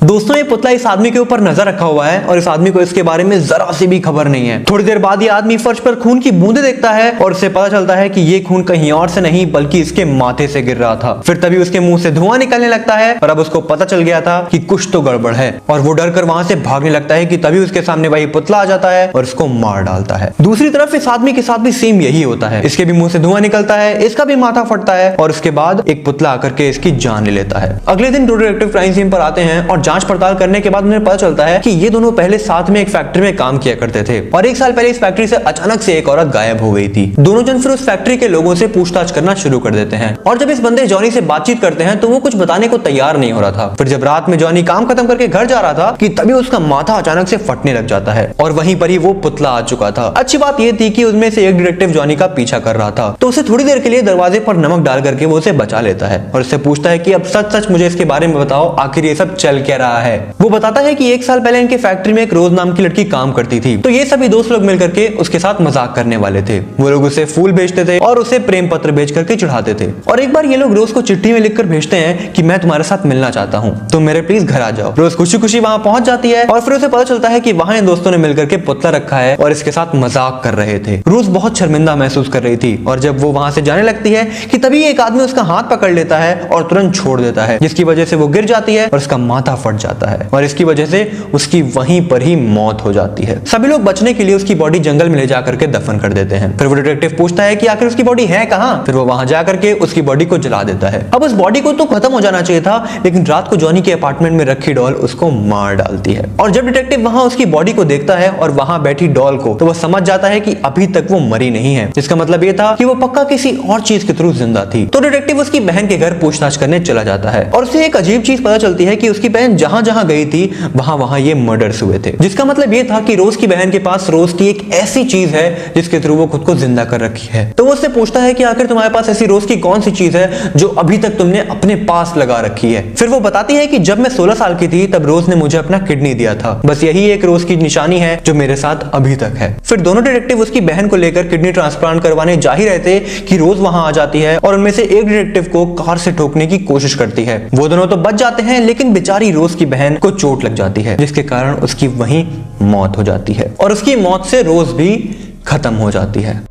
दोस्तों ये पुतला इस आदमी के ऊपर नजर रखा हुआ है और इस आदमी को इसके बारे में जरा सी भी खबर नहीं है। थोड़ी देर बाद ये आदमी फर्श पर खून की बूंदे देखता है और उसे पता चलता है कि ये खून कहीं और से नहीं बल्कि इसके माथे से गिर रहा था। फिर तभी उसके मुंह से धुआं निकलने लगता है और अब उसको पता चल गया था कि कुछ तो गड़बड़ है और वो डर कर वहां से भागने लगता है कि तभी उसके सामने वही पुतला आ जाता है और उसको मार डालता है। दूसरी तरफ इस आदमी के साथ भी सेम यही होता है। इसके भी मुंह से धुआं निकलता है, इसका भी माथा फटता है और उसके बाद एक पुतला आकर के इसकी जान ले लेता है। अगले दिन डिटेक्टिव क्राइम सीन पर आते हैं और जांच पड़ताल करने के बाद उन्हें पता चलता है कि ये दोनों पहले साथ में एक फैक्ट्री में काम किया करते थे और एक साल पहले इस फैक्ट्री से अचानक से एक औरत गायब हो गई थी। दोनों जन फिर उस फैक्ट्री के लोगों से पूछताछ करना शुरू कर देते हैं और जब इस बंदे जॉनी से बातचीत करते हैं तो वो कुछ बताने को तैयार नहीं हो रहा था। फिर जब रात में जॉनी काम खत्म करके घर जा रहा था कि तभी उसका माथा अचानक से फटने लग जाता है और वहीं पर ही वो पुतला आ चुका था। अच्छी बात ये थी कि उसमें से एक डिटेक्टिव जॉनी का पीछा कर रहा था तो उसे थोड़ी देर के लिए दरवाजे पर नमक डाल करके वो उसे बचा लेता है और उससे पूछता है कि अब सच सच मुझे इसके बारे में बताओ, आखिर ये सब चल क्या रहा है। वो बताता है कि एक साल पहले इनके फैक्ट्री में एक रोज नाम की लड़की काम करती थी तो ये सभी दोस्त लोग मिलकर के उसके साथ मजाक करने वाले थे। वो लोग उसे फूल भेजते थे और उसे प्रेम पत्र भेज करके चढ़ाते थे और एक बार ये लोग रोज को चिट्ठी में लिखकर भेजते हैं कि मैं तुम्हारे साथ मिलना चाहता हूँ, तुम मेरे प्लीज घर आ जाओ। रोज खुशी खुशी वहां पहुंच जाती है और फिर उसे पता चलता है कि वहां इन दोस्तों ने मिलकर के पुतला रखा है और इसके साथ मजाक कर रहे थे। रोज बहुत शर्मिंदा महसूस कर रही थी और जब वो वहां से जाने लगती है कि तभी एक आदमी उसका हाथ पकड़ लेता है और तुरंत छोड़ देता है, जिसकी वजह से वो गिर जाती है और उसका माथा फट जाता है और इसकी वजह से उसकी वहीं पर ही मौत हो जाती है। सभी लोग बचने के लिए उसकी बॉडी जंगल में ले जाकर के दफन कर देते हैं। फिर वो डिटेक्टिव पूछता है कि आखिर उसकी बॉडी है कहाँ। फिर वो वहां जाकर के उसकी बॉडी को जला देता है। अब उस बॉडी को तो खत्म हो जाना चाहिए था लेकिन रात को जॉनी के अपार्टमेंट में रखी डॉल उसको मार डालती है और जब डिटेक्टिव वहां उसकी बॉडी को देखता है और वहां बैठी डॉल को तो वो समझ जाता है कि अभी तक वो मरी नहीं है। इसका मतलब ये था कि वो पक्का किसी और चीज के थ्रू जिंदा थी। तो डिटेक्टिव उसकी बहन के घर पूछताछ करने चला जाता है और उसे एक अजीब चीज पता चलती है कि उसकी बहन जहां जहां गई थी वहां वहां ये मर्डर्स हुए थे, जिसका मतलब ये था कि रोज की बहन के पास रोज की एक ऐसी चीज है जिसके थ्रू वो खुद को जिंदा कर रखी है। तो वो उससे पूछता है कि आखिर तुम्हारे पास ऐसी रोज की कौन सी चीज है जो अभी तक तुमने अपने पास लगा रखी है। फिर वो बताती है कि जब मैं 16 साल की थी तब रोज ने मुझे अपना किडनी दिया था, बस यही एक रोज की निशानी है जो मेरे साथ अभी तक है। फिर दोनों डिटेक्टिव उसकी बहन को लेकर किडनी ट्रांसप्लांट करवाने जा ही रहे थे कि रोज वहां आ जाती है और उनमें से एक डिटेक्टिव को कार से ठोकने की कोशिश करती है। वो दोनों तो बच जाते हैं लेकिन बेचारी रोज की बहन को चोट लग जाती है जिसके कारण उसकी वहीं मौत हो जाती है और उसकी मौत से रोज भी खत्म हो जाती है।